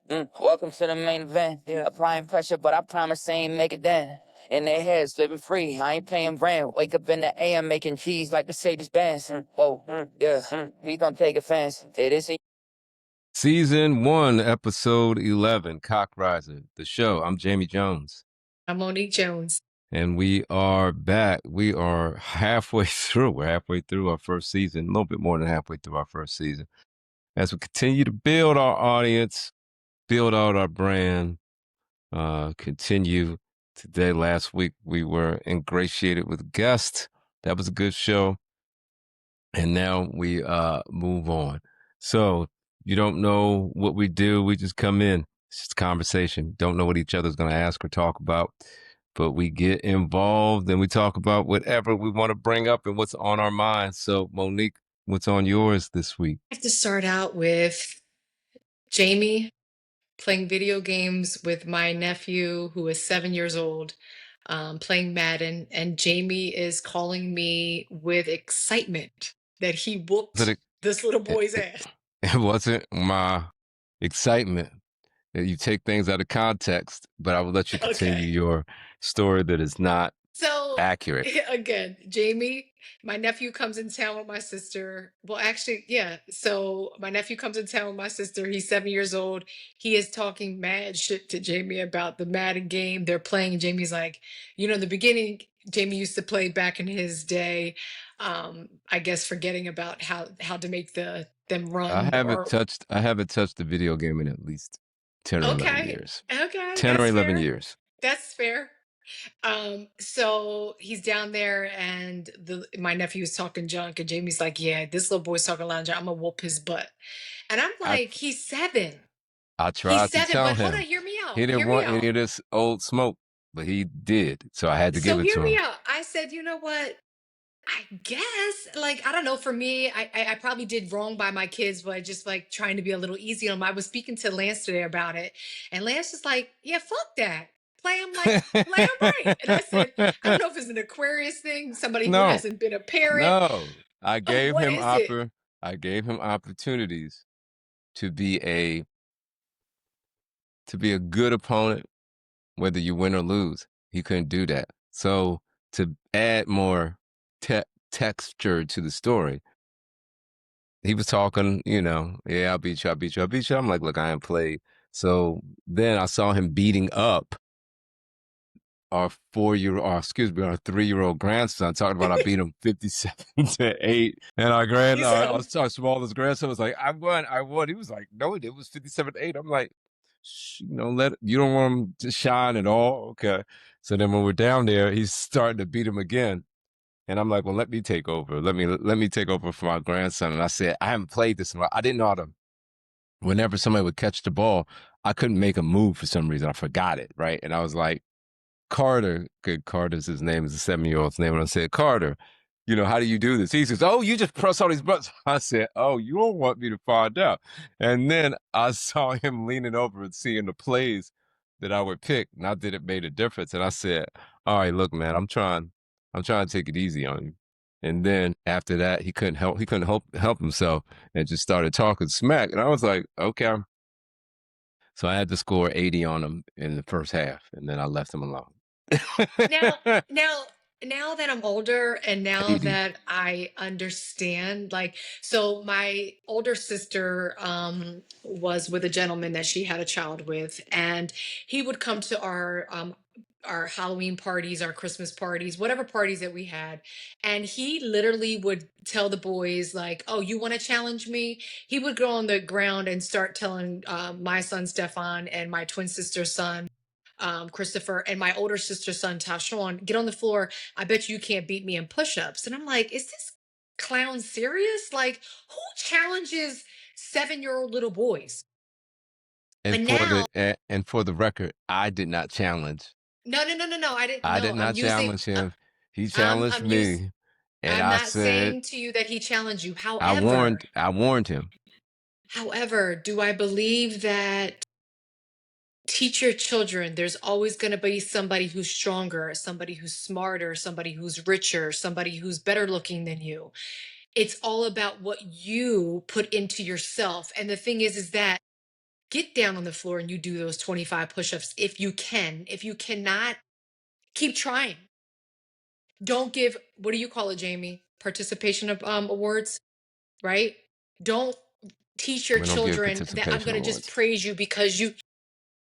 Welcome to the main event. Applying pressure, but I promise I ain't make it then. In their heads, living free. I ain't paying rent. Wake up in the AM making cheese like Mercedes Benz. Whoa, yeah, we gon' take offense. It isn't. Season 1, Episode 11, Cock Riser, the show. I'm Jamie Jones. I'm Monique Jones. And we are back. We are halfway through. We're halfway through our first season, a little bit more than halfway through our first season. As we continue to build our audience, build out our brand, continue. Today, last week, we were ingratiated with guests. That was a good show. And now we move on. So you don't know what we do. We just come in. It's just a conversation. Don't know what each other's going to ask or talk about. But we get involved and we talk about whatever we want to bring up and what's on our minds. So, Monique, what's on yours this week? I have to start out with Jamie playing video games with my nephew, who is 7 years old, playing Madden. And Jamie is calling me with excitement that he whooped this little boy's ass. It wasn't my excitement that you take things out of context, but I will let you continue your story that is not accurate. Again, Jamie, my nephew comes in town with my sister. Well, actually, yeah. So my nephew comes in town with my sister. He's 7 years old. He is talking mad shit to Jamie about the Madden game they're playing. Jamie's like, in the beginning, Jamie used to play back in his day. I guess forgetting about how to make them run. I haven't touched the video game in at least 10 or 11 years. Okay. 10 or 11 years. That's fair. So he's down there and my nephew is talking junk and Jamie's like, yeah, this little boy's talking loud junk. I'm gonna whoop his butt. And I'm like, he's 7. I tried to tell him. Hold on, hear me out. He didn't want any of this old smoke, but he did. So I had to give it to him. So hear me out. I said, you know what? I guess, I don't know, for me, I probably did wrong by my kids, but just trying to be a little easy on them. I was speaking to Lance today about it, and Lance is like, yeah, fuck that. Play him right. And I said, I don't know if it's an Aquarius thing, somebody who hasn't been a parent. No, I gave him opportunities to be a good opponent, whether you win or lose. He couldn't do that. So to add more texture to the story, he was talking, yeah, I'll beat you. I'm like, look, I ain't played. So then I saw him beating up our 3-year-old grandson, talking about I beat him 57-8. And our smallest grandson was like, I won. He was like, no, it was 57-8. I'm like, you don't want him to shine at all. Okay. So then when we're down there, he's starting to beat him again. And I'm like, well, let me take over. Let me take over for my grandson. And I said, I haven't played this in a while. I didn't know how to, whenever somebody would catch the ball, I couldn't make a move for some reason. I forgot it, right? And I was like, Carter's his name, is a 7-year-old's name. And I said, Carter, how do you do this? He says, oh, you just press all these buttons. I said, oh, you don't want me to find out. And then I saw him leaning over and seeing the plays that I would pick. Not that it made a difference. And I said, all right, look, man, I'm trying to take it easy on you. And then after that, he couldn't help himself and just started talking smack. And I was like, okay. So I had to score 80 on him in the first half, and then I left him alone. Now that I'm older and now 80. That I understand, so my older sister was with a gentleman that she had a child with, and he would come to our Halloween parties, our Christmas parties, whatever parties that we had. And he literally would tell the boys oh, you want to challenge me? He would go on the ground and start telling my son, Stefan, and my twin sister's son, Christopher, and my older sister's son, Tashawn, get on the floor. I bet you can't beat me in push-ups. And I'm like, is this clown serious? Who challenges 7-year-old little boys? And for the record, I did not challenge. No. I did not challenge him. He challenged me. And I'm not saying to you that he challenged you. However, I warned him. However, do I believe that teach your children there's always going to be somebody who's stronger, somebody who's smarter, somebody who's richer, somebody who's better looking than you? It's all about what you put into yourself. And the thing is that get down on the floor and you do those 25 push-ups if you can. If you cannot, keep trying. Don't give, what do you call it, Jamie? Participation of awards, right? Don't teach your We don't give children that I'm participation going to just awards. praise you because you,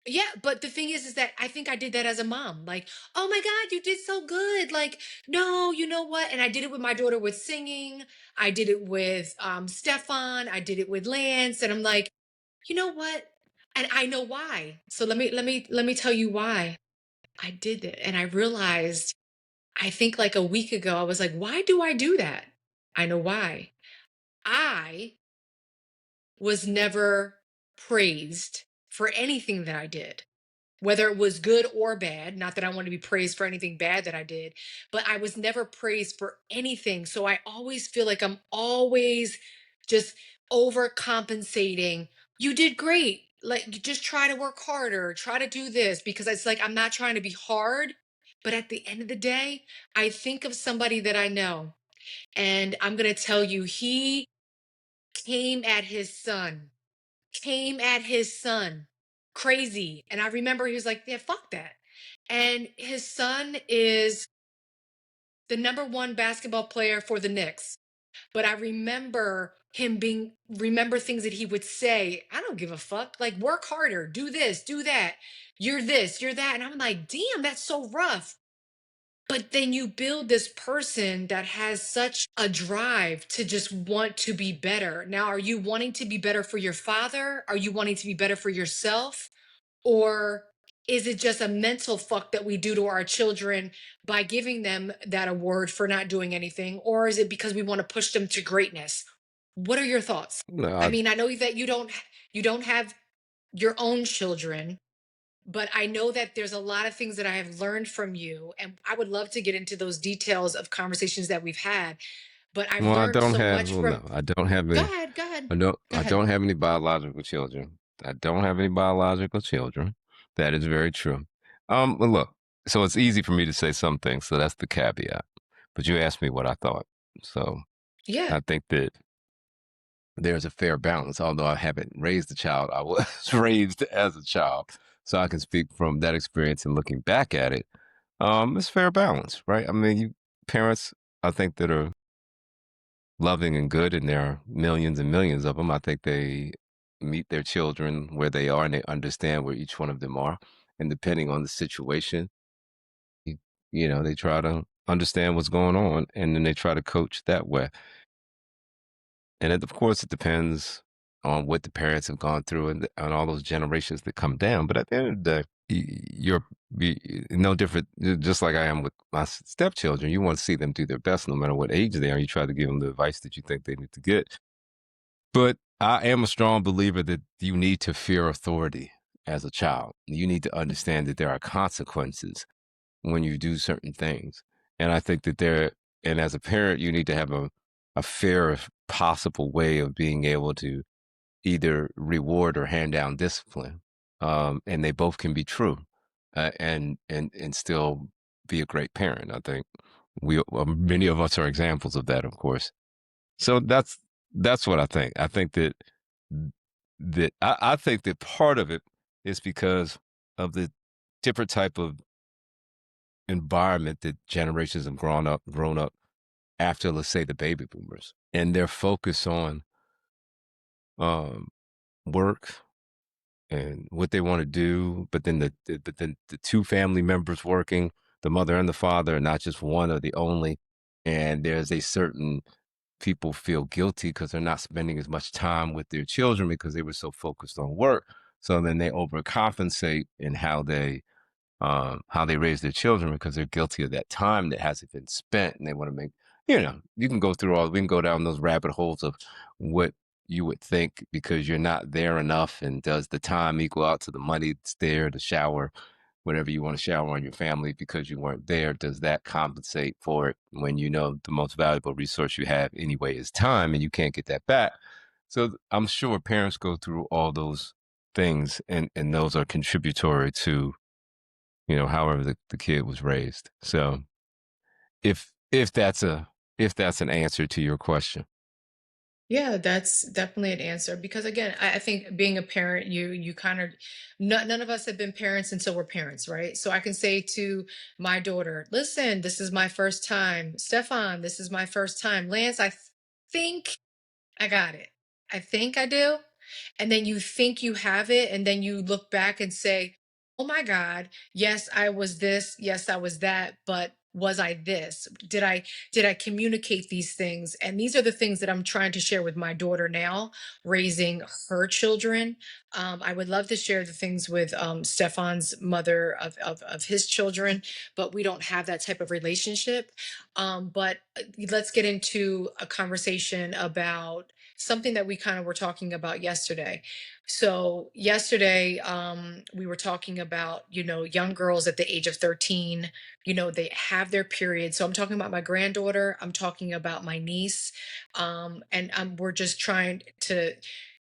yeah, but the thing is that I think I did that as a mom. Like, oh my God, you did so good. Like, no, you know what? And I did it with my daughter with singing. I did it with Stefan. I did it with Lance. And I'm like, you know what? And I know why. So let me tell you why I did it. And I realized, I think like a week ago, I was like, why do I do that? I know why. I was never praised for anything that I did, whether it was good or bad. Not that I want to be praised for anything bad that I did, but I was never praised for anything. So I always feel like I'm always just overcompensating. You did great. Like, you just try to work harder, try to do this, because it's like I'm not trying to be hard. But at the end of the day, I think of somebody that I know, and I'm going to tell you, he came at his son came at his son crazy. And I remember he was like, yeah, fuck that. And his son is the number one basketball player for the Knicks. But I remember remember things that he would say. I don't give a fuck. Like, work harder, do this, do that. You're this, you're that. And I'm like, damn, that's so rough. But then you build this person that has such a drive to just want to be better. Now, are you wanting to be better for your father? Are you wanting to be better for yourself? Or is it just a mental fuck that we do to our children by giving them that award for not doing anything? Or is it because we want to push them to greatness? What are your thoughts? No, I mean, I know that you don't have your own children, but I know that there's a lot of things that I have learned from you, and I would love to get into those details of conversations that we've had. But I've well, I learned don't so have. much Well, from. no, I don't have Go any. ahead, go ahead, I don't. go I ahead. don't have any biological children. I don't have any biological children. That is very true. Well, look. So it's easy for me to say some things. So that's the caveat. But you asked me what I thought. So Yeah, I think that there's a fair balance. Although I haven't raised a child, I was raised as a child, so I can speak from that experience and looking back at it. It's fair balance, right? I mean, you parents, I think that are loving and good, and there are millions and millions of them. I think they meet their children where they are, and they understand where each one of them are, and depending on the situation, you, they try to understand what's going on, and then they try to coach that way. And it, of course, it depends on what the parents have gone through and all those generations that come down. But at the end of the day, you're no different, just like I am with my stepchildren. You want to see them do their best no matter what age they are. You try to give them the advice that you think they need to get. But I am a strong believer that you need to fear authority as a child. You need to understand that there are consequences when you do certain things. And I think that and as a parent, you need to have a fair possible way of being able to either reward or hand down discipline. And they both can be true, and still be a great parent. I think many of us are examples of that, of course. So that's what I think. I think I think that part of it is because of the different type of environment that generations have grown up after, let's say, the baby boomers, and their focus on um, work and what they want to do. But then the two family members working, the mother and the father, not just one or the only. And there's a certain people feel guilty because they're not spending as much time with their children because they were so focused on work. So then they overcompensate in how they raise their children because they're guilty of that time that hasn't been spent, and they want to make, you can go through we can go down those rabbit holes of what you would think because you're not there enough, and does the time equal out to the money that's there to shower whatever you want to shower on your family because you weren't there? Does that compensate for it when you know the most valuable resource you have anyway is time, and you can't get that back? So I'm sure parents go through all those things, and those are contributory to however the kid was raised. So if that's an answer to your question. Yeah, that's definitely an answer because again, I think being a parent, you kind of none of us have been parents until we're parents, right? So I can say to my daughter, listen, this is my first time. Stefan, this is my first time. Lance, think I got it. I think I do. And then you think you have it, and then you look back and say, oh my God, yes, I was this, yes, I was that, but was I this? Did I communicate these things? And these are the things that I'm trying to share with my daughter now, raising her children. I would love to share the things with Stefan's mother of his children, but we don't have that type of relationship. But let's get into a conversation about something that we kind of were talking about yesterday. So yesterday, we were talking about, young girls at the age of 13, they have their period. So I'm talking about my granddaughter, I'm talking about my niece, and we're just trying to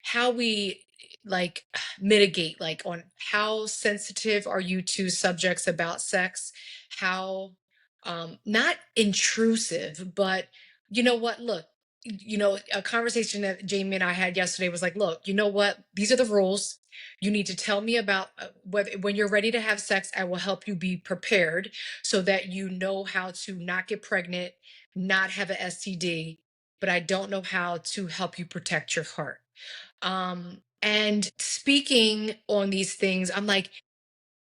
how we like mitigate, like on how sensitive are you to subjects about sex, how not intrusive, but you know what, look, a conversation that Jamie and I had yesterday was like, look, you know what? These are the rules. You need to tell me about whether when you're ready to have sex, I will help you be prepared so that you know how to not get pregnant, not have an STD, but I don't know how to help you protect your heart. And speaking on these things, I'm like,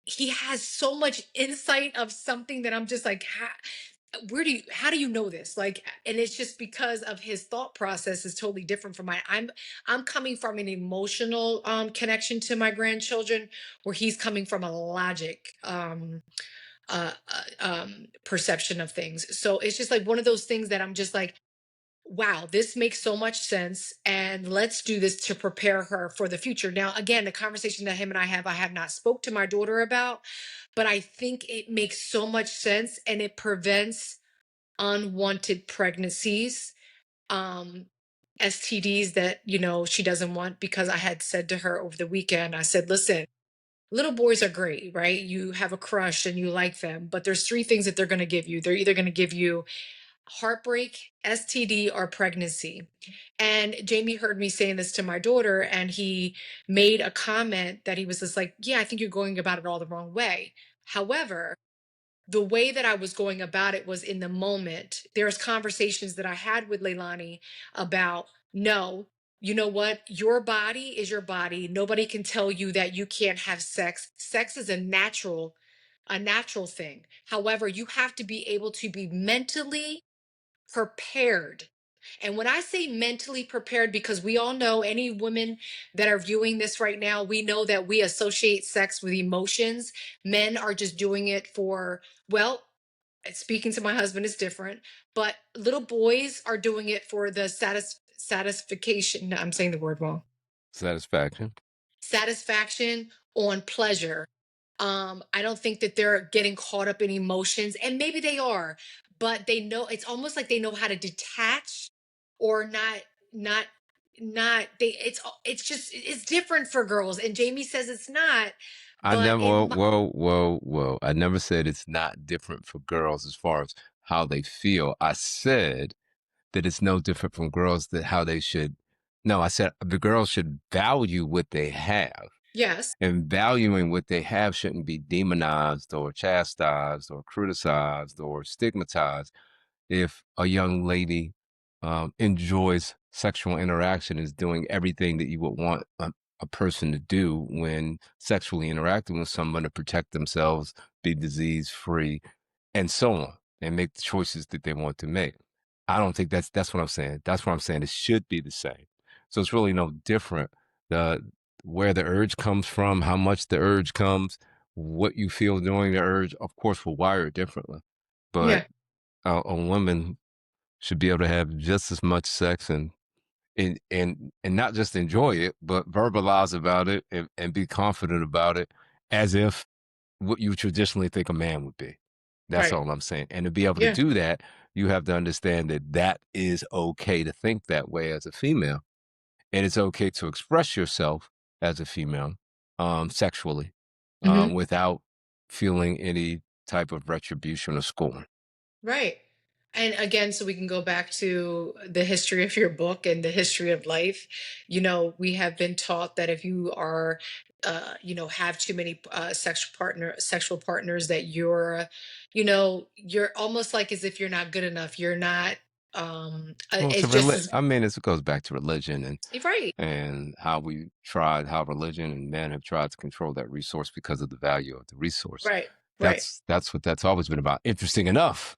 he has so much insight of something that I'm just like, how do you know this? Like, and it's just because of his thought process is totally different from mine. I'm coming from an emotional connection to my grandchildren, where he's coming from a logic perception of things. So it's just like one of those things that I'm just like, wow, this makes so much sense. And let's do this to prepare her for the future. Now, again, the conversation that him and I have not spoke to my daughter about, but I think it makes so much sense and it prevents unwanted pregnancies, um, STDs that, she doesn't want. Because I had said to her over the weekend, I said, listen, little boys are great, right? You have a crush and you like them, but there's three things that they're going to give you. They're either going to give you heartbreak, STD, or pregnancy. And Jamie heard me saying this to my daughter, and he made a comment that he was just like, yeah, I think you're going about it all the wrong way. However, the way that I was going about it was in the moment. There's conversations that I had with Leilani about, no, you know what? Your body is your body. Nobody can tell you that you can't have sex. Sex is a natural thing. However, you have to be able to be mentally prepared. And when I say mentally prepared, because we all know, any women that are viewing this right now, we know that we associate sex with emotions. Men are just doing it for, well, speaking to my husband is different, but little boys are doing it for the satisfaction. No, I'm saying the word wrong. Satisfaction. Satisfaction on pleasure. I don't think that they're getting caught up in emotions, and maybe they are, but they know, it's almost like they know how to detach, or not not they it's just it's different for girls, and Jamie says it's not, I but never, in whoa, my, whoa, whoa, whoa. I never said it's not different for girls as far as how they feel. I said that it's no different from girls that how they should. No, I said the girls should value what they have. yes, And valuing what they have shouldn't be demonized or chastised or criticized or stigmatized. If a young lady enjoys sexual interaction, is doing everything that you would want a person to do when sexually interacting with someone to protect themselves, be disease free, and so on, and make the choices that they want to make. I don't think that's what I'm saying. That's what I'm saying. It should be the same. So it's really no different. The Where the urge comes from, how much the urge comes, what you feel during the urge, of course, will wire it differently. But yeah, a woman should be able to have just as much sex and not just enjoy it, but verbalize about it and be confident about it as if what you traditionally think a man would be. That's right, all I'm saying. And to be able to yeah, do that, you have to understand that that is okay to think that way as a female. And it's okay to express yourself as a female sexually hmm, without feeling any type of retribution or scorn. right. And again, so we can go back to the history of your book and the history of life. We have been taught that if you are, have too many sexual partners, that you're almost like as if you're not good enough. You're not. Well, It's just as I mean, it goes back to religion right, and how religion and men have tried to control that resource because of the value of the resource. right, right. That's what that's always been about. Interesting enough,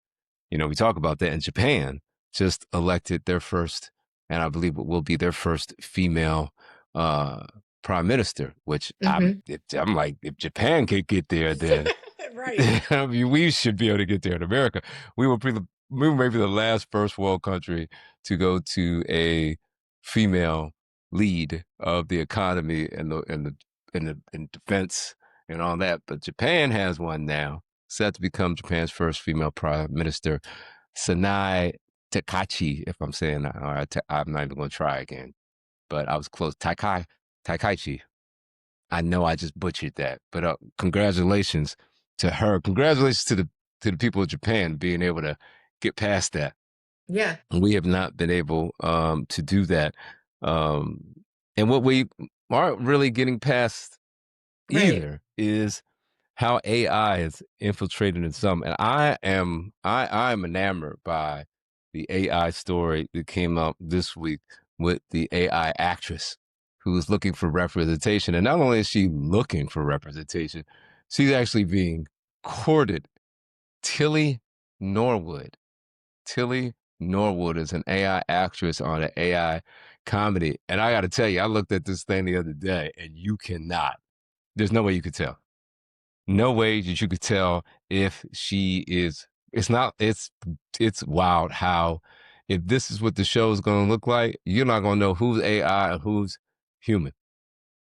we talk about that in Japan, just elected their first, and I believe it will be their first female uh, prime minister. Which Hmm. I'm like, if Japan could get there, then Right, I mean, we should be able to get there in America. We were we were maybe the last first world country to go to a female lead of the economy and defense and all that. But Japan has one now, set to become Japan's first female prime minister, Sanai Takachi. If I'm saying that, all right, I'm not even going to try again. But I was close. Takaichi. I know I just butchered that, but congratulations to her. Congratulations to the people of Japan being able to get past that. yeah, We have not been able to do that, um, and what we aren't really getting past right, either is how AI is infiltrated in some. And I'm enamored by the AI story that came up this week with the AI actress who is looking for representation. And not only is she looking for representation, she's actually being courted. Tilly Norwood. Tilly Norwood is an AI actress on an AI comedy. And I got to tell you, I looked at this thing the other day and there's no way you could tell. No way that you could tell if she is. It's wild how if this is what the show is going to look like, you're not going to know who's AI and who's human,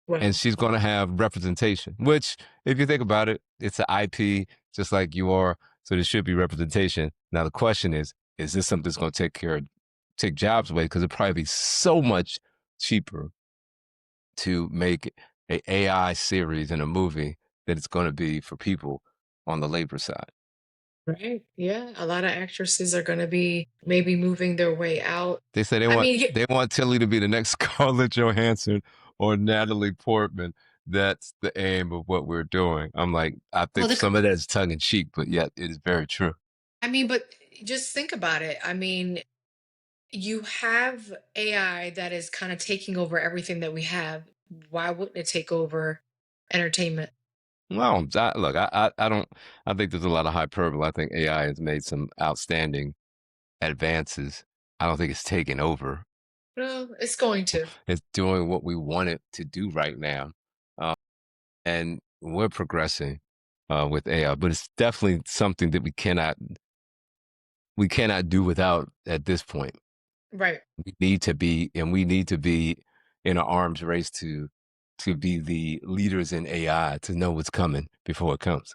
and well, she's going to have representation. Which, if you think about it, it's an IP just like you are, so there should be representation. Now the question is this something that's going to take jobs away? Because it'd probably be so much cheaper to make a AI series and a movie that it's going to be for people on the labor side. right, yeah. A lot of actresses are going to be maybe moving their way out. They say I mean, they want Tilly to be the next Scarlett Johansson or Natalie Portman. That's the aim of what we're doing. I'm like, I well, think some of that is tongue in cheek, but yet it is very true. but just think about it. I mean, you have AI that is kind of taking over everything that we have. Why wouldn't it take over entertainment? Well, look, I don't. I think there's a lot of hyperbole. I think AI has made some outstanding advances. I don't think it's taken over. No, it's going to. It's doing what we want it to do right now. Um, and we're progressing with AI, but it's definitely something that we cannot do without at this point. Right. We need to be in an arms race to be the leaders in AI to know what's coming before it comes.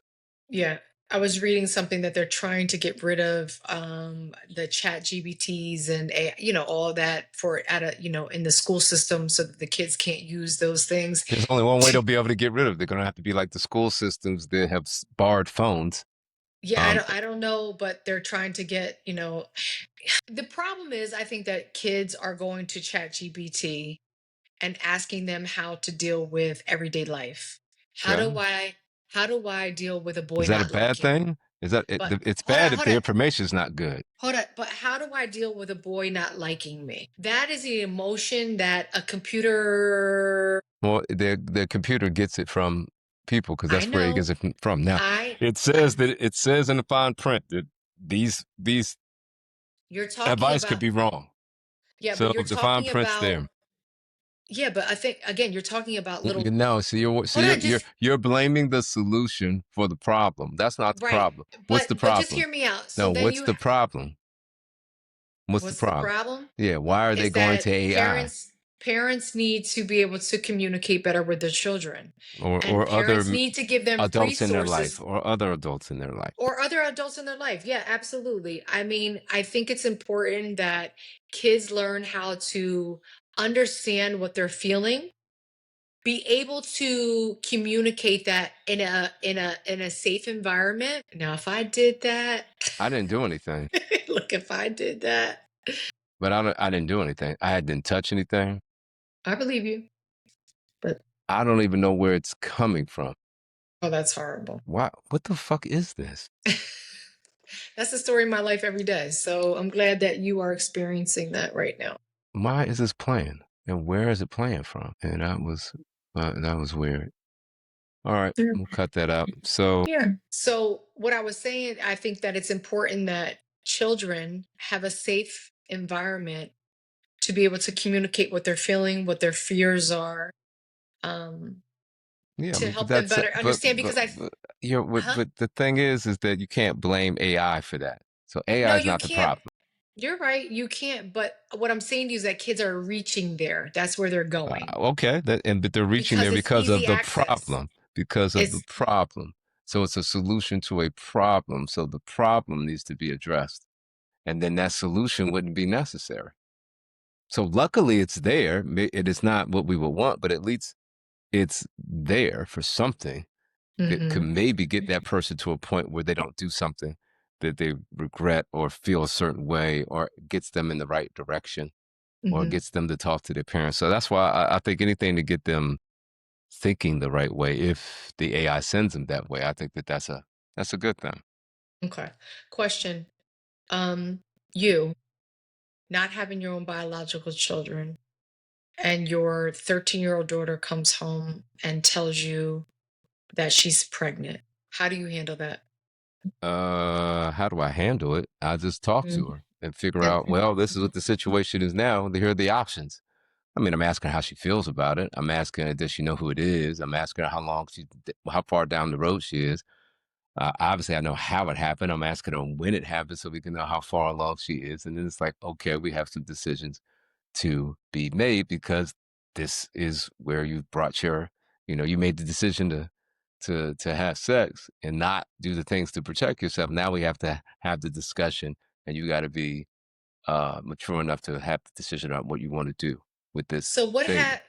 Yeah. I was reading something that they're trying to get rid of the chat GBTs and all that for at a in the school system so that the kids can't use those things. There's only one way they'll be able to get rid of it. They're going to have to be like the school systems that have barred phones. Yeah, Um, I don't know, but they're trying to get, the problem is I think that kids are going to chat GBT and asking them how to deal with everyday life. How okay. do I how do I deal with a Is boy that a not bad liking me? thing? Is that But it's hold on, bad if hold the on. information is not good. Hold on, but how do I deal with a boy not liking me? That is the emotion that a computer. Well, the computer gets it from people because I that's where it gets know. it from. Now, I it it says in the fine print that these You're talking advice could about. be wrong. Yeah, but So you're the fine talking print's about. there. Yeah, but I think again you're talking about You little. know, Hold on, just you're blaming the solution for the problem. That's not the right. problem. What's the But just problem? hear me out. So No, then what's you the problem? What's the what's the problem? problem? Yeah, why are they Is going that to AI parents need to be able to communicate better with their children. And or other parents need to give them adults in their life resources or other adults in their life? or other adults in their life. Yeah, absolutely. I mean, I think it's important that kids learn how to understand what they're feeling be able to communicate that in a safe environment. Now, if I did that, I didn't do anything, look, if I did that, but I didn't do anything. I didn't touch anything. I believe you. But I don't even know where it's coming from. oh, that's horrible. Why? What the fuck is this? That's the story of my life every day. So I'm glad that you are experiencing that right now. Why is this playing? And where is it playing from? And that was weird. All right, Yeah. we'll cut that out. So Yeah. So what I was saying, I think that it's important that children have a safe environment to be able to communicate what they're feeling, what their fears are, um, yeah, to but help them that's better understand. Because but you know, huh? but the thing is that you can't blame AI for that. So No, AI is you not the can't. problem. You're right. You can't. But what I'm saying to you is that kids are reaching there. That's where they're going Okay, but they're reaching because there it's because of easy the access. problem. Because of the It's problem. So it's a solution to a problem. So the problem needs to be addressed, and then that solution wouldn't be necessary. So luckily, it's there. It is not what we would want, but at least it's there for something. It could mm-hmm, maybe get that person to a point where they don't do something that they regret or feel a certain way, or gets them in the right direction, or mm-hmm. gets them to talk to their parents. So that's why I think anything to get them thinking the right way, if the AI sends them that way, I think that's a good thing. Okay. Question. Um, you not having your own biological children and your 13-year-old daughter comes home and tells you that she's pregnant. How do you handle that? How do I handle it? I just talk to Mm, her and figure out, okay. well, this is what the situation is now. Here are the options. I mean, I'm asking how she feels about it. I'm asking her, does she know who it is? I'm asking her how far down the road she is. Obviously, I know how it happened. I'm asking her when it happened so we can know how far along she is. And then it's like, okay, we have some decisions to be made, because this is where you brought you made the decision to have sex and not do the things to protect yourself. Now we have to have the discussion, and you got to be mature enough to have the decision on what you want to do with this baby.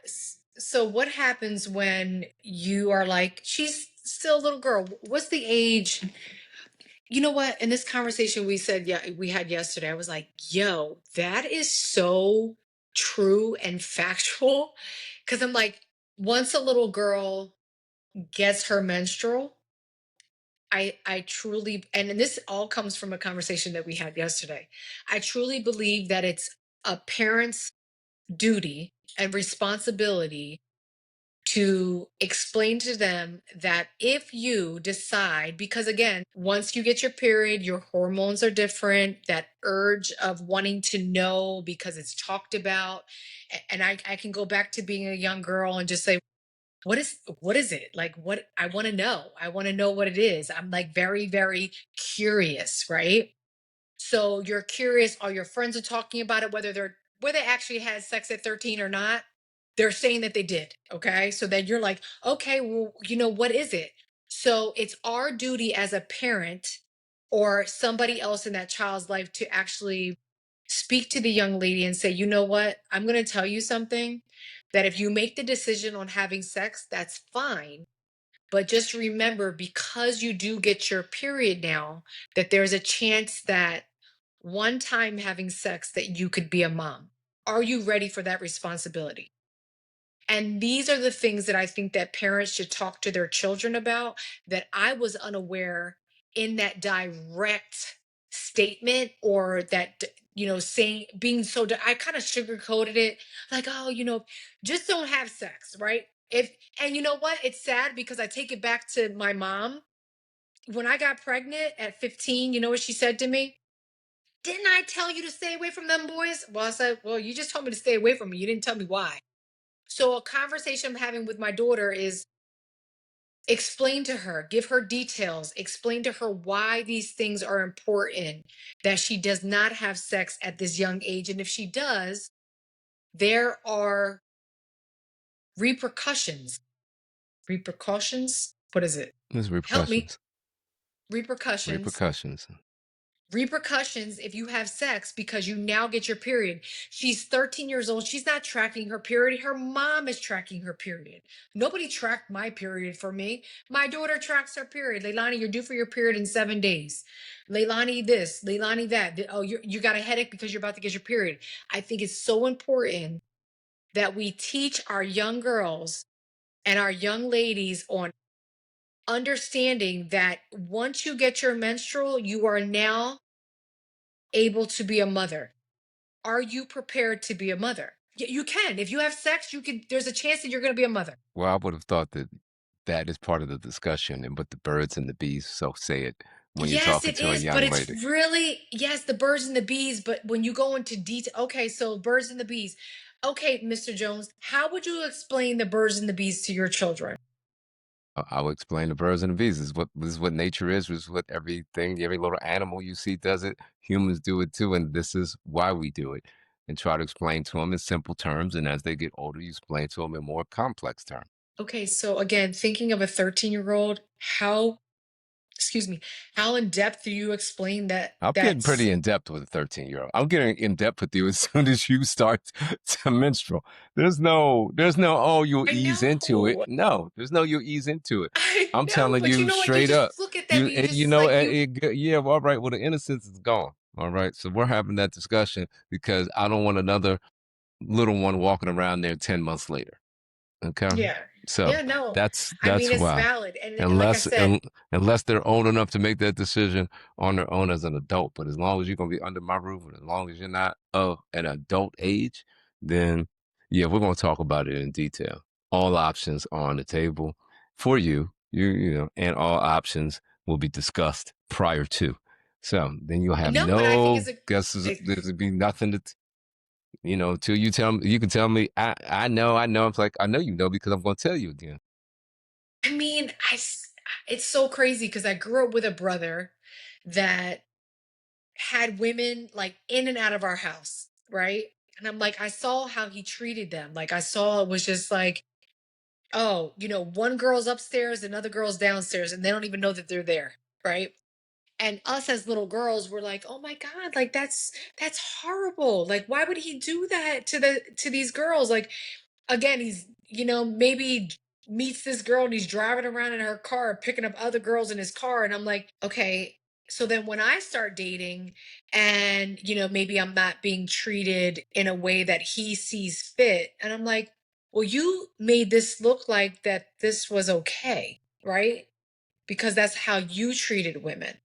So what happens when you are like, she's still a little girl? What's the age? You know what? In this conversation we said, yeah, we had yesterday, I was like, yo, that is so true and factual. Cause I'm like, once a little girl gets her menstrual, I truly, and this all comes from a conversation that we had yesterday. I truly believe that it's a parent's duty and responsibility to explain to them that if you decide, because again, once you get your period, your hormones are different, that urge of wanting to know because it's talked about. And I can go back to being a young girl and just say, what is it? Like, what I want to know. I want to know what it is. I'm like very, very curious, right? So you're curious, are your friends are talking about it, whether they actually had sex at 13 or not, they're saying that they did. Okay. So then you're like, okay, well, what is it? So it's our duty as a parent or somebody else in that child's life to actually speak to the young lady and say, you know what? I'm going to tell you something that if you make the decision on having sex, that's fine. But just remember, because you do get your period now, that there's a chance that one time having sex that you could be a mom. Are you ready for that responsibility? And these are the things that I think that parents should talk to their children about that I was unaware in that direct statement or that saying being so I kind of sugarcoated it like, oh, just don't have sex, right? If and you know what? It's sad because I take it back to my mom. When I got pregnant at 15, you know what she said to me? Didn't I tell you to stay away from them boys? Well, I said, well, you just told me to stay away from me. You didn't tell me why. So a conversation I'm having with my daughter is explain to her, give her details, explain to her why these things are important, that she does not have sex at this young age. And if she does, there are repercussions. Repercussions? What is it? There's Help me. repercussions. Repercussions Repercussions. repercussions if you have sex because you now get your period. She's 13 years old. She's not tracking her period. Her mom is tracking her period. Nobody tracked my period for me. My daughter tracks her period. Leilani, you're due for your period in 7 days. Leilani this, Leilani that. Oh, you got a headache because you're about to get your period. I think it's so important that we teach our young girls and our young ladies on understanding that once you get your menstrual, you are now able to be a mother. Are you prepared to be a mother? You can. If you have sex, you can. There's a chance that you're going to be a mother. Well, I would have thought that that is part of the discussion and what the birds and the bees so say it when you're Yes, talking it to a is, but young it's lady. really, yes, the birds and the bees. But when you go into detail, okay, so birds and the bees. Okay, Mr. Jones, how would you explain the birds and the bees to your children? I will explain the birds and the bees. This is what nature is. This is what everything, every little animal you see does it. Humans do it too, and this is why we do it. And try to explain to them in simple terms. And as they get older, you explain to them in more complex terms. Okay, so again, thinking of a 13-year-old, how, excuse me, how in depth do you explain that I'm getting that's pretty in depth with a 13-year-old. I'm getting in depth with you as soon as you start to menstrual. Oh, you'll I ease into it. know. No, there's no you'll ease into it. I I'm know, telling but you you know what? You straight up. just look at them You and you and you just know, like you yeah, well, all right. Well, the innocence is gone. All right, so we're having that discussion because I don't want another little one walking around there 10 months later. Okay, yeah. so Yeah, no. I that's mean, it's why. valid. And like I Unless said, unless they're old enough to make that decision on their own as an adult. But as long as you're gonna be under my roof and as long as you're not of an adult age, then yeah, we're gonna talk about it in detail. All options are on the table for you. You know, and all options will be discussed prior to. So then you'll have no, and I think it's no a guesses. it, There's be nothing to till you tell me. You can tell me. I know. I know. I'm like I know you know because I'm gonna tell you again. I mean, it's so crazy because I grew up with a brother that had women like in and out of our house, right? And I'm like, I saw how he treated them. Like I saw it was just like, oh, one girl's upstairs, another girl's downstairs, and they don't even know that they're there, right? And us as little girls were like, oh my God, like that's horrible. Like, why would he do that to these girls? Like, again, he's, maybe meets this girl and he's driving around in her car, picking up other girls in his car. And I'm like, okay. So then when I start dating and, maybe I'm not being treated in a way that he sees fit, and I'm like, well, you made this look like that this was okay, right? Because that's how you treated women.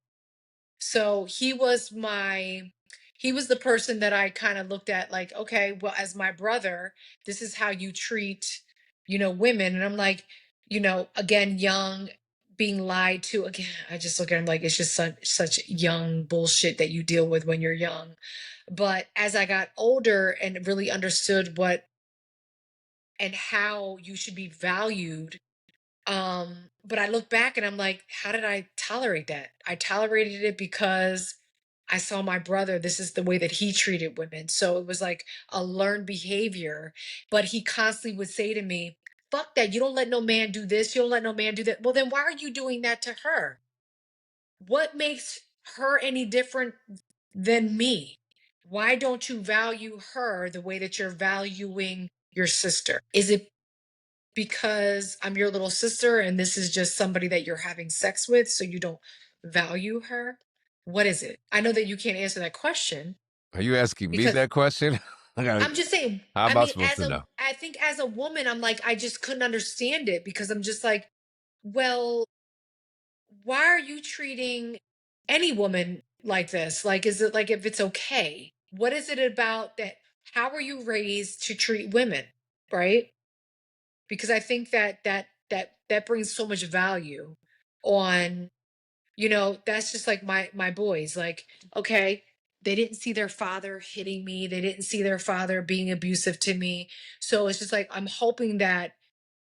So he was the person that I kind of looked at like, okay, well, as my brother, this is how you treat, women. And I'm like, again, young, being lied to. Again, I just look at him like it's just such young bullshit that you deal with when you're young. But as I got older and really understood what and how you should be valued, but I look back and I'm like, how did I tolerate that? I tolerated it because I saw my brother, this is the way that he treated women. So it was like a learned behavior. But he constantly would say to me, fuck that. You don't let no man do this. You don't let no man do that. Well, then why are you doing that to her? What makes her any different than me? Why don't you value her the way that you're valuing your sister? Is it because I'm your little sister and this is just somebody that you're having sex with, so you don't value her? What is it? I know that you can't answer that question Are you asking me because that question? I got. I'm just saying, How I am I mean, supposed to know? I think as a woman, I'm like, I just couldn't understand it because I'm just like, well, why are you treating any woman like this? Like, is it like if it's okay? What is it about that? How were you raised to treat women? Right? Because I think that brings so much value on, that's just like my boys. Like, okay, they didn't see their father hitting me, they didn't see their father being abusive to me. So it's just like I'm hoping that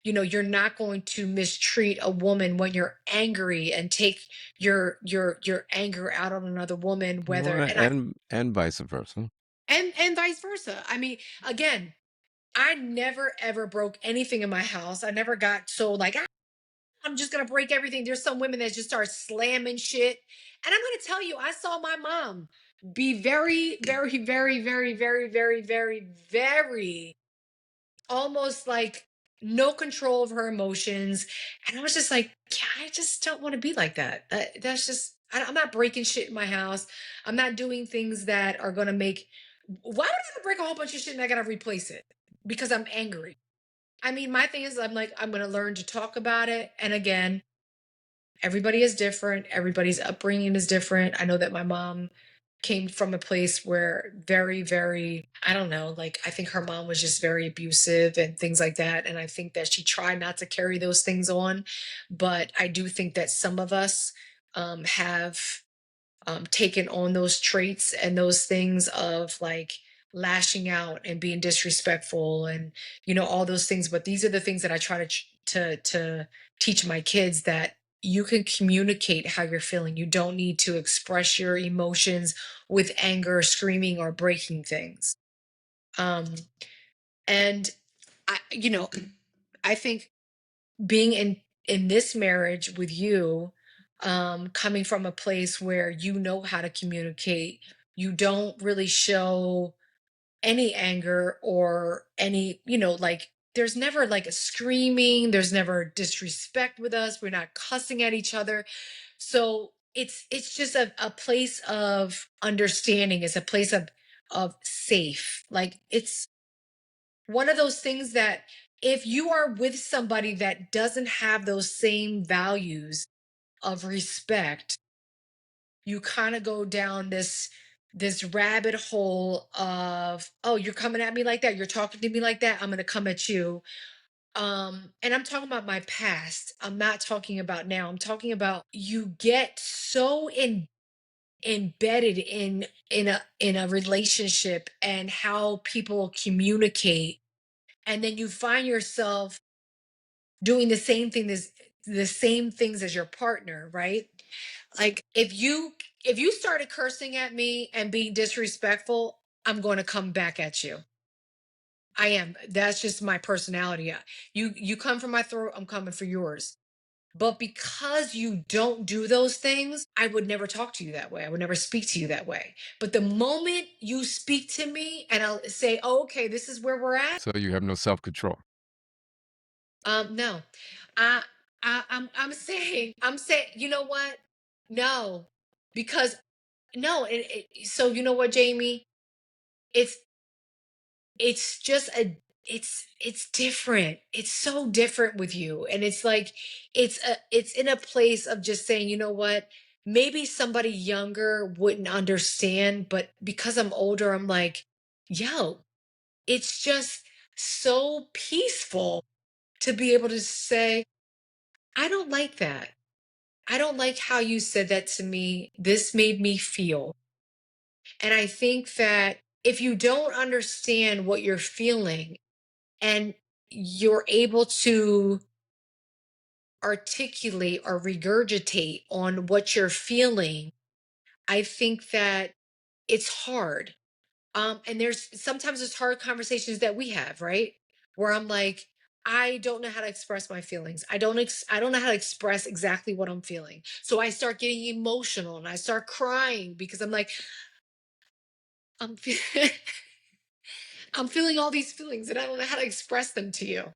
you're not going to mistreat a woman when you're angry and take your anger out on another woman, whether Well, and I and vice versa. and vice versa. I mean, again, I never ever broke anything in my house. I never got so like I'm just gonna break everything. There's some women that just start slamming shit. And I'm gonna tell you, I saw my mom be very, very, very, very, very, very, very, very almost like no control of her emotions. And I was just like, yeah, I just don't want to be like that. That's just, I'm not breaking shit in my house. I'm not doing things that are going to make, why would I break a whole bunch of shit and I got to replace it? Because I'm angry. I mean, my thing is, I'm like, I'm going to learn to talk about it. And again, everybody is different. Everybody's upbringing is different. I know that my mom came from a place where very, very, I don't know, like I think her mom was just very abusive and things like that. And I think that she tried not to carry those things on. But I do think that some of us have taken on those traits and those things of like lashing out and being disrespectful and all those things. But these are the things that I try to teach my kids, that you can communicate how you're feeling. You don't need to express your emotions with anger, screaming, or breaking things. um and I think being in this marriage with you, coming from a place where you know how to communicate, you don't really show any anger or any, like there's never like a screaming, there's never disrespect with us, we're not cussing at each other. So it's just a place of understanding, it's a place of safe. Like it's one of those things that if you are with somebody that doesn't have those same values of respect, you kind of go down this rabbit hole of, oh, you're coming at me like that, you're talking to me like that, I'm going to come at you. And I'm talking about my past, I'm not talking about now, I'm talking about you get so embedded in a relationship and how people communicate, and then you find yourself doing the same things as your partner, right? Like if you started cursing at me and being disrespectful, I'm going to come back at you. I am. That's just my personality. You come for my throat, I'm coming for yours. But because you don't do those things, I would never talk to you that way. I would never speak to you that way. But the moment you speak to me and I'll say, oh, okay, this is where we're at. So you have no self-control. No. I I'm saying, you know what? No. Because no, so you know what, Jamie? It's it's just a it's different. It's so different with you. And it's like it's in a place of just saying, you know what? Maybe somebody younger wouldn't understand, but because I'm older, I'm like, yo, it's just so peaceful to be able to say, I don't like that. I don't like how you said that to me. This made me feel. And I think that if you don't understand what you're feeling and you're able to articulate or regurgitate on what you're feeling, I think that it's hard. And there's hard conversations that we have, right? Where I'm like, I don't know how to express my feelings. I don't know how to express exactly what I'm feeling. So I start getting emotional and I start crying because I'm like, I'm fe- I'm feeling all these feelings and I don't know how to express them to you.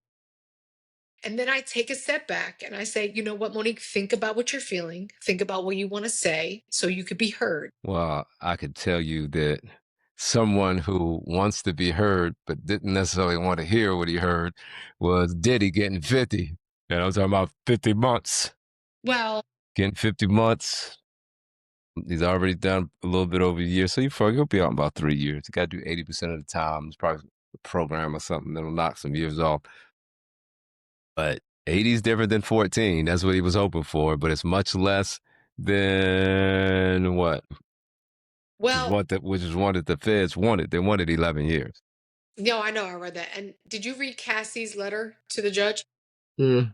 And then I take a step back and I say, you know what, Monique, think about what you're feeling. Think about what you want to say so you could be heard. Well, I could tell you that someone who wants to be heard but didn't necessarily want to hear what he heard was Diddy getting 50. And I'm talking about 50 months. Well, Getting 50 months. He's already done a little bit over a year. So he'll be out in about 3 years. You got to do 80% of the time. It's probably a program or something that'll knock some years off. But 80 is different than 14. That's what he was hoping for. But it's much less than what? well, Which is one that the feds wanted. They wanted 11 years. no, I know I read that. And did you read Cassie's letter to the judge? Mm.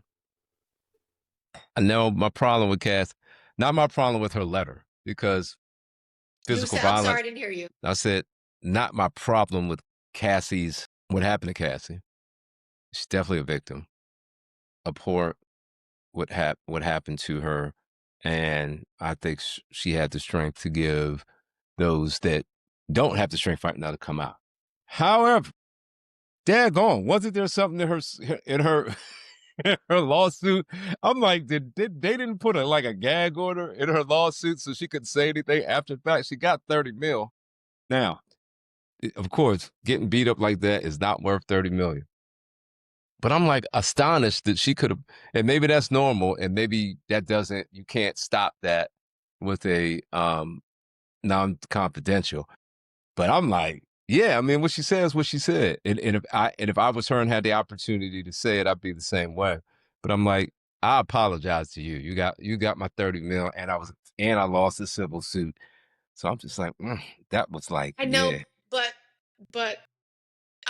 I know my problem with Cass, not my problem with her letter, because You physical said, I'm sorry, violence. I didn't hear you. I said, not my problem with what happened to Cassie. She's definitely a victim. Abhorrent, what happened to her, and I think she had the strength to give those that don't have the strength right now to come out. However, daggone, wasn't there something in her her lawsuit? I'm like, did they didn't put like a gag order in her lawsuit so she couldn't say anything after the fact? She got 30 mil. Now, of course, getting beat up like that is not worth 30 million. But I'm like astonished that she could have, and maybe that's normal, and maybe that doesn't, you can't stop that with a non-confidential. But I'm like, yeah, I mean, what she said is what she said. And if I was her and had the opportunity to say it, I'd be the same way. But I'm like, I apologize to you. You got my 30 mil, and I lost the civil suit. So I'm just like, that was like, I know, yeah. but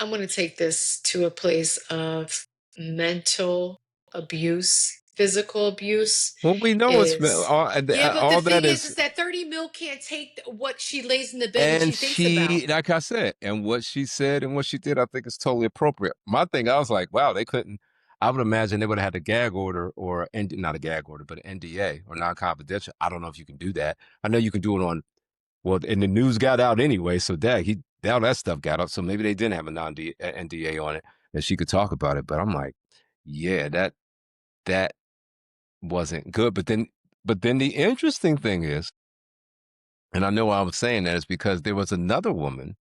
I'm going to take this to a place of mental abuse, physical abuse Well, we know it's is. Yeah, but the all thing that is is. that 30 mil can't take what she lays in the bed and And she thinks about. she, like I said, and what she said and what she did, I think is totally appropriate. My thing, I was like, wow, they couldn't. I would imagine they would have had a gag order or not a gag order, but an NDA or non-confidential. I don't know if you can do that. I know you can do it on, well, and the news got out anyway. So all that stuff got out. So maybe they didn't have a NDA on it and she could talk about it. But I'm like, yeah, that wasn't good. But then the interesting thing is, and I know why I was saying that is because there was another woman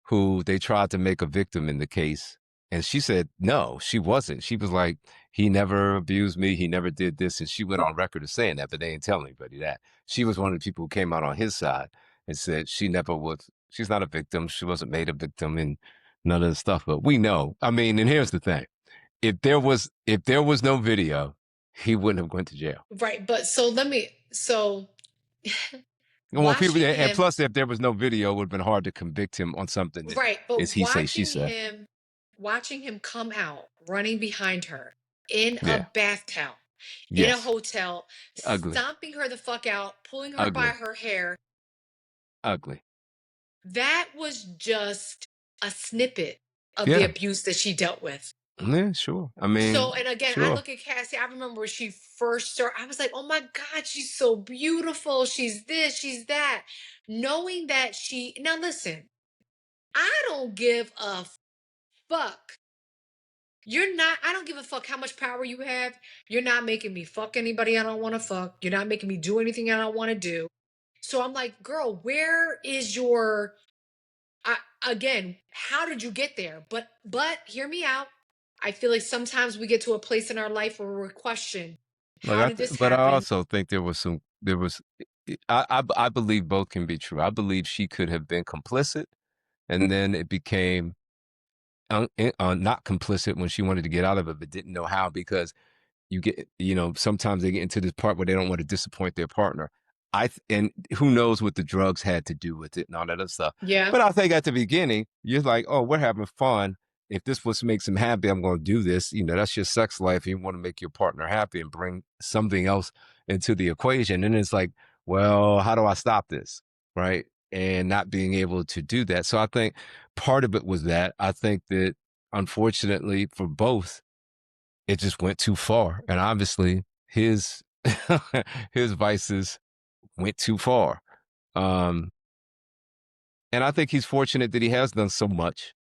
who they tried to make a victim in the case. And she said, no, she wasn't. She was like, he never abused me. He never did this. And she went on record as saying that, but they didn't tell anybody that. She was one of the people who came out on his side and said she never was, she's not a victim. She wasn't made a victim and none of the stuff. But we know. I mean, and here's the thing. If there was no video, he wouldn't have went to jail. Right. But so Well, people, watching and him, plus, if there was no video, it would have been hard to convict him on something that right. is But he say, she said. watching him come out, running behind her in a Yeah. bath towel, in a Yes. hotel, Ugly. stomping her the fuck out, pulling her by Ugly. her hair. Ugly. That was just a snippet of the Yeah. abuse that she dealt with. Yeah, sure. I So, mean, and again, I sure. look at Cassie. I remember when she first started, I was like, oh my God, she's so beautiful. She's this, she's that. Knowing that now listen, I don't give a fuck. I don't give a fuck how much power you have. You're not making me fuck anybody I don't want to fuck. You're not making me do anything I don't want to do. So I'm like, girl, where is your I, again, how did you get there? But hear me out. I feel like sometimes we get to a place in our life where we question, Look, how did this but I happen? also think there was, I believe both can be true. I believe she could have been complicit, and then it became not complicit when she wanted to get out of it, but didn't know how because sometimes they get into this part where they don't want to disappoint their partner. And who knows what the drugs had to do with it and all that other stuff. Yeah. But I think at the beginning, you're like, oh, we're having fun. If this was makes him happy, I'm going to do this. That's your sex life. You want to make your partner happy and bring something else into the equation. And it's like, well, how do I stop this? Right. And not being able to do that. So I think part of it was that. I think that unfortunately for both, it just went too far. And obviously his his vices went too far. Um, and I think he's fortunate that he has done so much.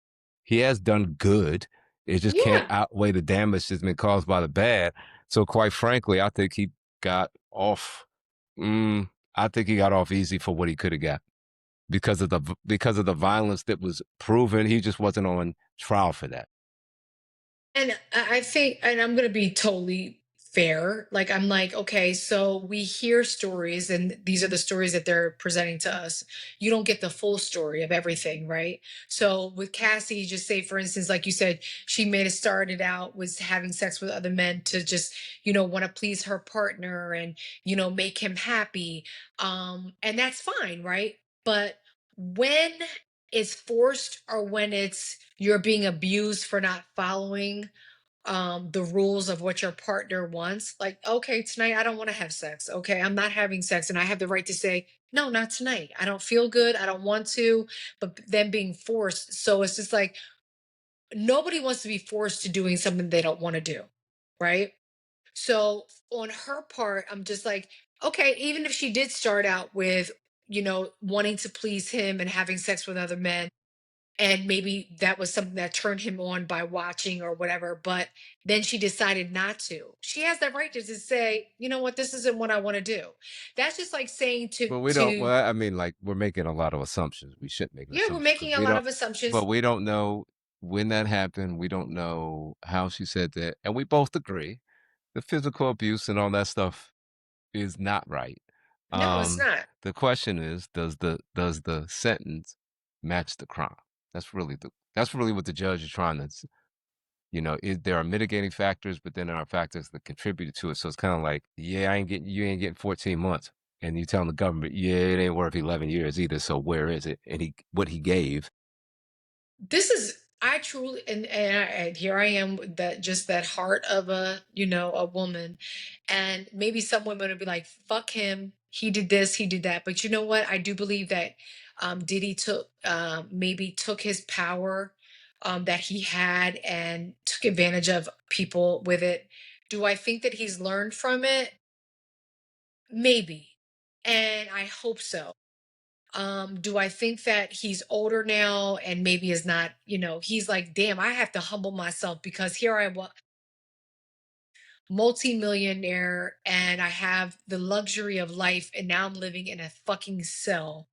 He has done good. It just can't Yeah. outweigh the damage that's been caused by the bad. So quite frankly, I think he got off. I think he got off easy for what he could have got because of the violence that was proven. He just wasn't on trial for that. And I think, and I'm going to be totally fair. Like, I'm like, okay, so we hear stories, and these are the stories that they're presenting to us. You don't get the full story of everything, right? So with Cassie, just say, for instance, like you said, she may have started out was having sex with other men to just, want to please her partner and, make him happy. And that's fine, right? But when it's forced or when you're being abused for not following the rules of what your partner wants, like, okay, tonight I don't want to have sex, okay, I'm not having sex, and I have the right to say no, not tonight, I don't feel good, I don't want to. But then being forced, so it's just like nobody wants to be forced to doing something they don't want to do, right? So on her part, I'm just like, okay, even if she did start out with, wanting to please him and having sex with other men, and maybe that was something that turned him on by watching or whatever, but then she decided not to. She has that right to just say, you know what, this isn't what I want to do. That's just like saying to But we don't. to Well, I mean, like we're making a lot of assumptions. We shouldn't make an yeah, we're assumption because making a we lot don't. of assumptions. But we don't know when that happened. We don't know how she said that, and we both agree the physical abuse and all that stuff is not right. No, it's not. The question is, does the sentence match the crime? That's really what the judge is trying to. There are mitigating factors, but then there are factors that contribute to it. So it's kind of like, yeah, you ain't getting 14 months, and you telling the government, yeah, it ain't worth 11 years either. So where is it? And what he gave. This is I truly and here I am with that heart of a woman, and maybe some women would be like, fuck him, he did this, he did that. But you know what, I do believe that Diddy maybe took his power that he had and took advantage of people with it. Do I think that he's learned from it? Maybe, and I hope so. Do I think that he's older now and maybe is not, he's like, damn, I have to humble myself because here I was, multi-millionaire, and I have the luxury of life, and now I'm living in a fucking cell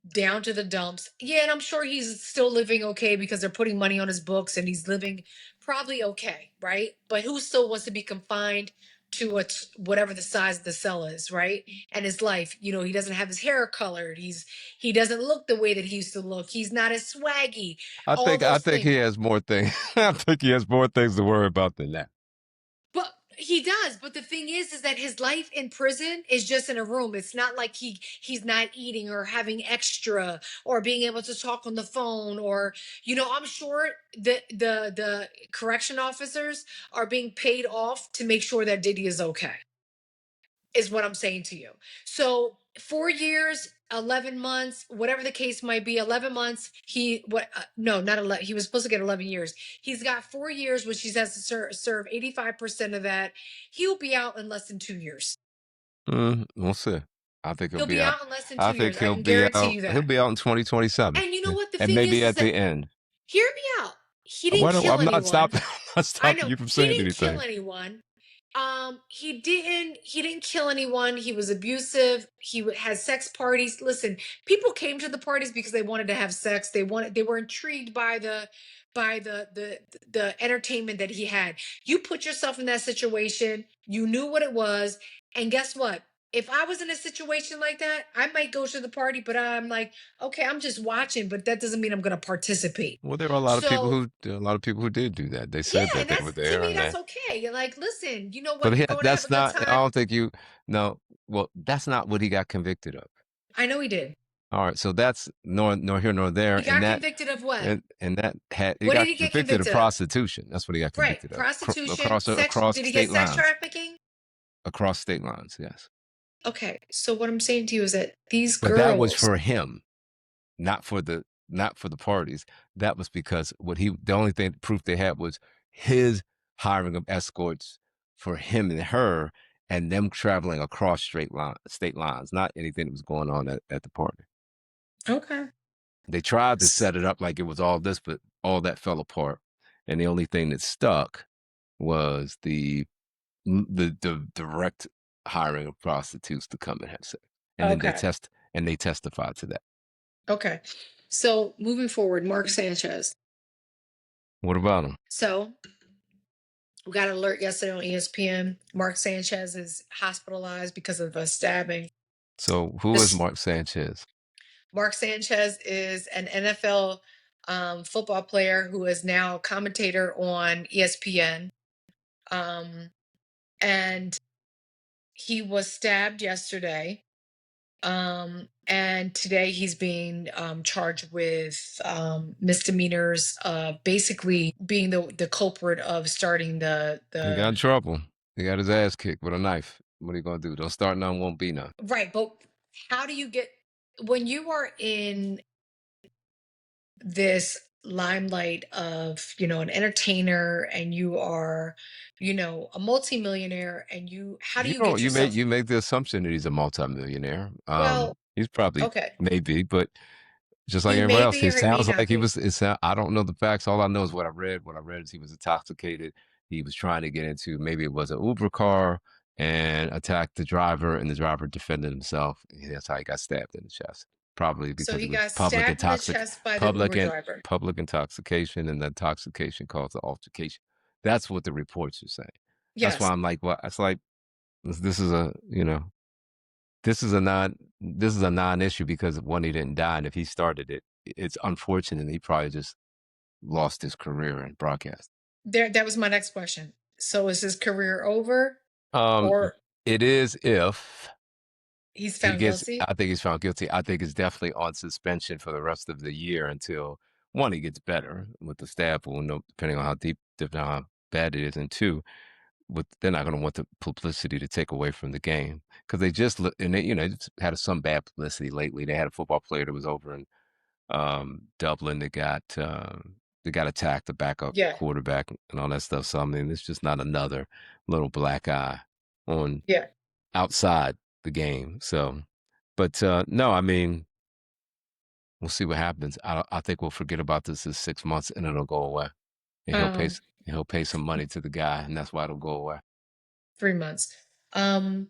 down to the dumps. Yeah, and I'm sure he's still living okay because they're putting money on his books and he's living probably okay, right? But who still wants to be confined to whatever the size of the cell is, right? And his life, he doesn't have his hair colored. He doesn't look the way that he used to look. He's not as swaggy. I All think I those think things. he has more things. I think he has more things to worry about than that. But he does. But the thing is that his life in prison is just in a room. It's not like he's not eating or having extra or being able to talk on the phone or I'm sure the correction officers are being paid off to make sure that Diddy is okay. Is what I'm saying to you. So 4 years, 11 months, whatever the case might be, 11 months. No, not 11. He was supposed to get 11 years. He's got 4 years, which he has to serve 85% of that. He'll be out in less than 2 years. We'll see. I think he'll He'll be be out. out in less than I two think years. I he'll can be guarantee out. you He'll that. be out in 2027, And you know what the and thing maybe is at the that, end. hear me out. He Why didn't don't kill I'm not anyone. stopping? I'm not I stopping know you from he saying didn't kill anything. anyone. He didn't kill anyone. He was abusive. Had sex parties. Listen, people came to the parties because they wanted to have sex. They were intrigued by the entertainment that he had. You put yourself in that situation. You knew what it was, and guess what? If I was in a situation like that, I might go to the party, but I'm like, okay, I'm just watching, but that doesn't mean I'm going to participate. Well, there are So a lot of people who did do that. They yeah, said that and they were that's to there me, and that's that. okay. You're like, listen, you know what? But You're going to have a that's good not. I time. don't think you. No. Well, that's not what he got convicted of. I know he did. All right. So that's nor here nor there. He got convicted of what? And that had he What did got he get convicted of convicted of? prostitution. That's what he got Right, convicted of. prostitution, Across sex. across Did he get state sex lines. trafficking? Across state lines. Yes. Okay, so what I'm saying to you is that these But that was girls. for him, not for the parties. That was because the only thing proof they had was his hiring of escorts for him and her, and them traveling across state lines, not anything that was going on at the party. Okay. They tried to set it up like it was all this, but all that fell apart, and the only thing that stuck was the direct hiring of prostitutes to come and have sex, and then Okay. they testified to that. Okay. So moving forward, Mark Sanchez. What about him? So we got an alert yesterday on ESPN. Mark Sanchez is hospitalized because of a stabbing. So who is Mark Sanchez? Mark Sanchez is an NFL football player who is now a commentator on ESPN. And he was stabbed yesterday. And today he's being charged with misdemeanors, basically being the culprit of starting He got in trouble. He got his ass kicked with a knife. What are you gonna do? Don't start none, won't be none. right. But how do you get when you are in this limelight of, an entertainer, and you are, a multimillionaire, and how do You you don't get yourself? you make the assumption that he's a multimillionaire. Well, He's probably okay. maybe, but just like He everybody may else, be he or he may sounds not like he be. was. I don't know the facts. All I know is what I read. What I read is he was intoxicated. He was trying to get into, maybe it was an Uber car, and attacked the driver, and the driver defended himself. That's how he got stabbed in the chest. Probably So because he it was got stabbed in the chest by the Uber driver. public intoxication, and the intoxication caused the altercation. That's what the reports are saying. That's why Yes. I'm like, well, it's like this is a this is a non-issue because one, he didn't die, and if he started it, it's unfortunate. He probably just lost his career in broadcast. That was my next question. So is his career over, Um, or it is if he's he found gets. guilty? I think he's found guilty. I think it's definitely on suspension for the rest of the year until one, he gets better with the stab wound, depending on how deep, depending on how bad it is, and two, they're not going to want the publicity to take away from the game because they just and they just had some bad publicity lately. They had a football player that was over in Dublin that got attacked, the backup Yeah. quarterback and all that stuff. So I mean, it's just not another little black eye on Yeah. outside the game. So, but no, I mean, we'll see what happens. I think we'll forget about this in 6 months and it'll go away. And Um, he'll pay some money to the guy, and that's why it'll go away. 3 months. Um,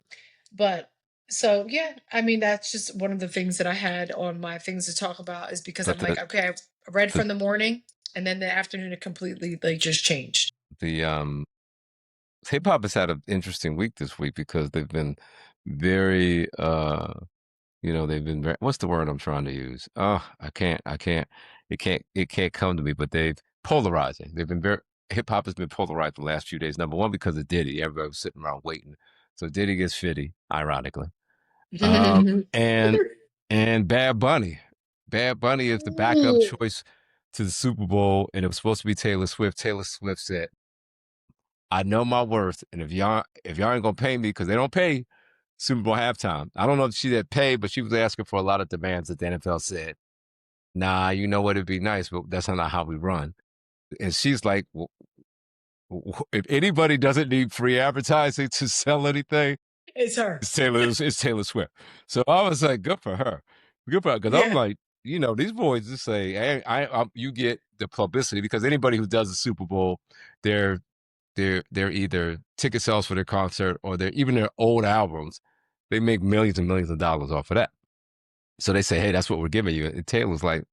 but so yeah, I mean that's just one of the things that I had on my things to talk about, is because But I'm like, the okay, I read the from the morning, and then the afternoon it completely like just changed. the hip hop has had an interesting week this week because they've been very they've been very, what's the word I'm trying to use? Oh, it can't come to me, but they've polarizing. They've been very Hip hop has been polarized the last few days. Number one, because of Diddy. Everybody was sitting around waiting. So Diddy gets 50, ironically. Um and and Bad Bunny. Bad Bunny is the backup Ooh, choice to the Super Bowl, and it was supposed to be Taylor Swift. Taylor Swift said, I know my worth, and if y'all ain't gonna pay me, because they don't pay Super Bowl halftime. I don't know if she did pay, but she was asking for a lot of demands that the NFL said, nah, you know what, it'd be nice, but that's not how we run. And she's like, well, if anybody doesn't need free advertising to sell anything, it's her. it's Taylor Swift. So I was like, good for her. Good for her. Because I'm Yeah. like, these boys just say, hey, you get the publicity, because anybody who does the Super Bowl, they're they're either ticket sales for their concert or even their old albums. They make millions and millions of dollars off of that. So they say, hey, that's what we're giving you. And Taylor's like,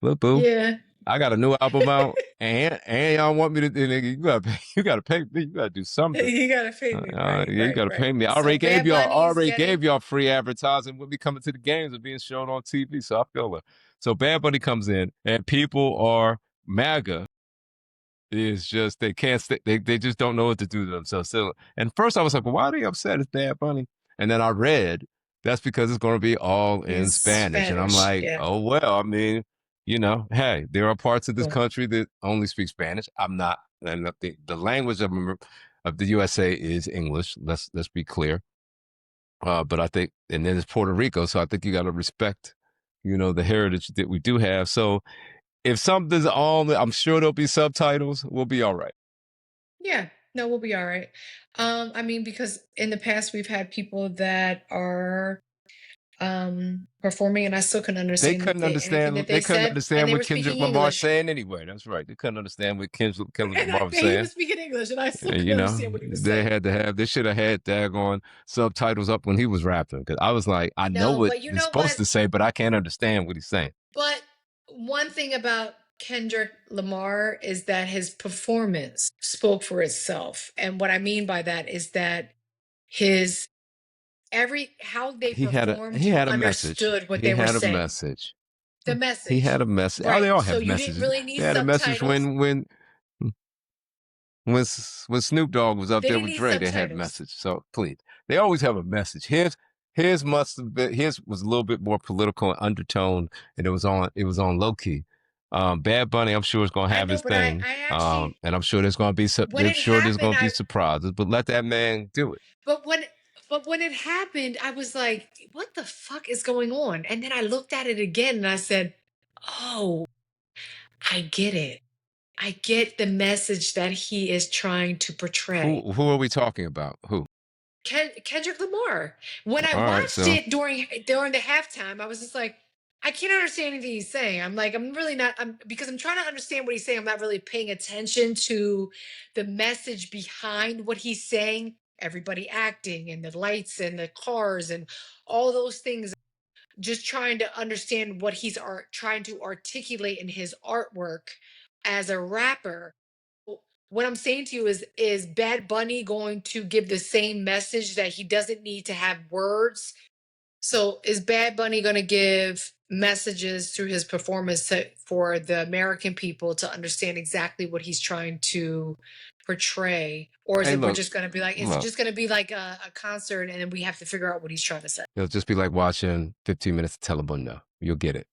look, boo, Yeah. I got a new album out, and y'all want me to? You gotta pay me. You gotta do something. You gotta pay me, right, Yeah, you right, gotta right. pay me. So Bad Bunny is already getting. gave y'all free advertising. We'll be coming to the games and being shown on TV. So I feel it. So Bad Bunny comes in, and people are MAGA. Is just they can't they just don't know what to do to themselves. So, and first I was like, well, why are they upset? It's Bad Bunny. And then I read that's because it's going to be all In in Spanish. And I'm Spanish, like, yeah. oh well, I mean, hey, there are parts of this Cool. country that only speak Spanish. I'm not, and the language of the USA is English. Let's be clear. But I think, and then it's Puerto Rico, so I think you got to respect, the heritage that we do have. So if something's on, I'm sure there'll be subtitles. We'll be all right. Yeah, no, we'll be all right. I mean, because in the past we've had people that are performing, and I still couldn't They understand couldn't anything understand. that They they couldn't said, and understand they what were Kendrick speaking Lamar English. saying anyway. That's right. They couldn't understand what Kendrick And Lamar was he saying. was speaking English, and I still And, couldn't understand what he was they saying. had to have. They should have had daggone subtitles up when he was rapping, because I was like, I know No, what but you he's know supposed what? to say, but I can't understand what he's saying. But one thing about Kendrick Lamar is that his performance spoke for itself. And what I mean by that is that his how they performed, He you had a message. understood what He they were had a saying. message. The He message. had a message. Oh, they Right. all So have you didn't messages. really They need had a message subtitles. when Snoop Dogg was up They there didn't with need Dre. They had a subtitles. message. So please, they always have a message. His must have been, his was a little bit more political and undertone, and it was on low key. Bad Bunny, I'm sure is going to I have know, his but I, thing. I actually, And I'm sure there's going to be when it going happened, to be surprises. But let that man do it. but when, but when it happened, I was like, what the fuck is going on? And then I looked at it again and I said, oh, I get it. I get the message that he is trying to portray. Who are we talking about? Who? Kendrick Lamar. When I All right, watched so it during the halftime, I was just like, I can't understand anything he's saying. I'm like, I'm really not. I'm because I'm trying to understand what he's saying. I'm not really paying attention to the message behind what he's saying. Everybody acting and the lights and the cars and all those things. Just trying to understand what he's trying to articulate in his artwork as a rapper. What I'm saying to you is Bad Bunny going to give the same message that he doesn't need to have words? So is Bad Bunny going to give messages through his performance for the American people to understand exactly what he's trying to portray? Or is hey, it we're look, just going to be like, is it look. just going to be like a concert and then we have to figure out what he's trying to say? It'll just be like watching 15 minutes of telemundo. You'll get it.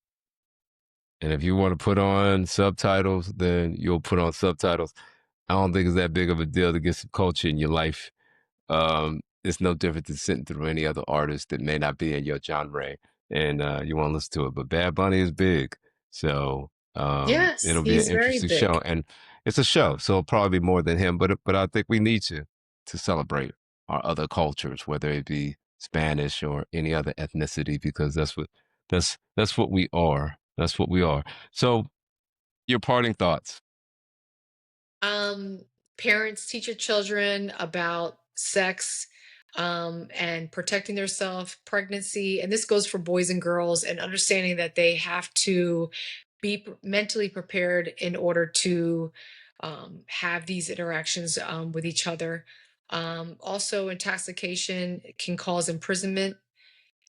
And if you want to put on subtitles, then you'll put on subtitles. I don't think it's that big of a deal to get some culture in your life. It's no different than sitting through any other artist that may not be in your genre, and you want to listen to it. But Bad Bunny is big, so Yes, it'll be an he's very interesting show, big. and it's a show, so it'll probably be more than him. But I think we need to celebrate our other cultures, whether it be Spanish or any other ethnicity, because that's what we are. That's what we are. So, your parting thoughts. Um, Parents teach your children about sex, and protecting themselves, pregnancy, and this goes for boys and girls, and understanding that they have to be mentally prepared in order to have these interactions with each other. Also, intoxication can cause imprisonment,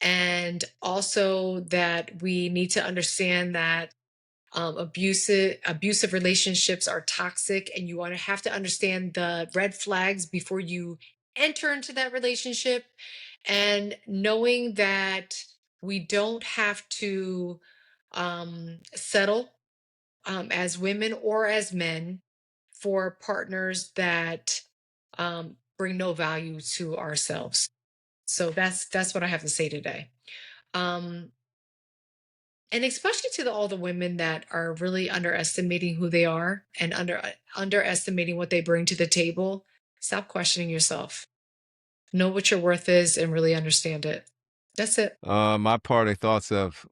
and also that we need to understand that abusive relationships are toxic, and you want to have to understand the red flags before you enter into that relationship, and knowing that we don't have to settle as women or as men for partners that bring no value to ourselves. So that's what I have to say today. um, and especially to all the women that are really underestimating who they are and underestimating what they bring to the table. Stop questioning yourself. Know what your worth is and really understand it. That's it. My parting thoughts of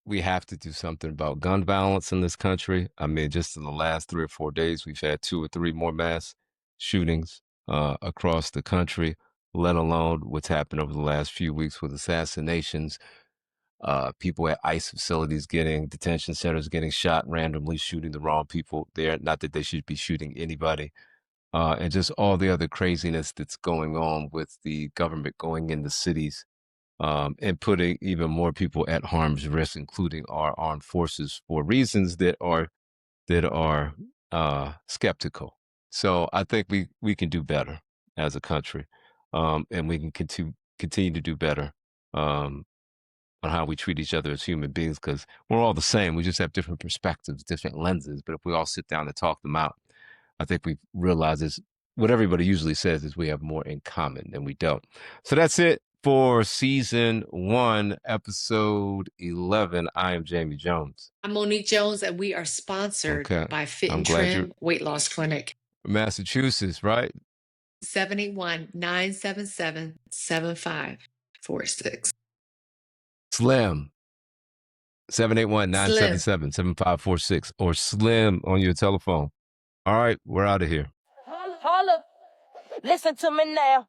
we have to do something about gun violence in this country. I mean, just in the last 3 or 4 days, we've had 2 or 3 more mass shootings across the country, let alone what's happened over the last few weeks with assassinations, people at ICE facilities getting detention centers getting shot randomly, shooting the wrong people there. Not that they should be shooting anybody. And just all the other craziness that's going on with the government going into cities and putting even more people at harm's risk, including our armed forces, for reasons that are skeptical. So I think we can do better as a country, and we can continue to do better on how we treat each other as human beings, because we're all the same. We just have different perspectives, different lenses. But if we all sit down and talk them out, I think we realize is what everybody usually says is we have more in common than we don't. So that's it for season 1, episode 11. I am Jamie Jones. I'm Monique Jones, and we are sponsored Okay. by Fit I'm and glad you're Trim Weight Loss Clinic. Massachusetts, right? 781-977-7546. Slim. 781 Slim. 977 7546 or Slim on your telephone. All right, we're out of here. Holla. Listen to me now.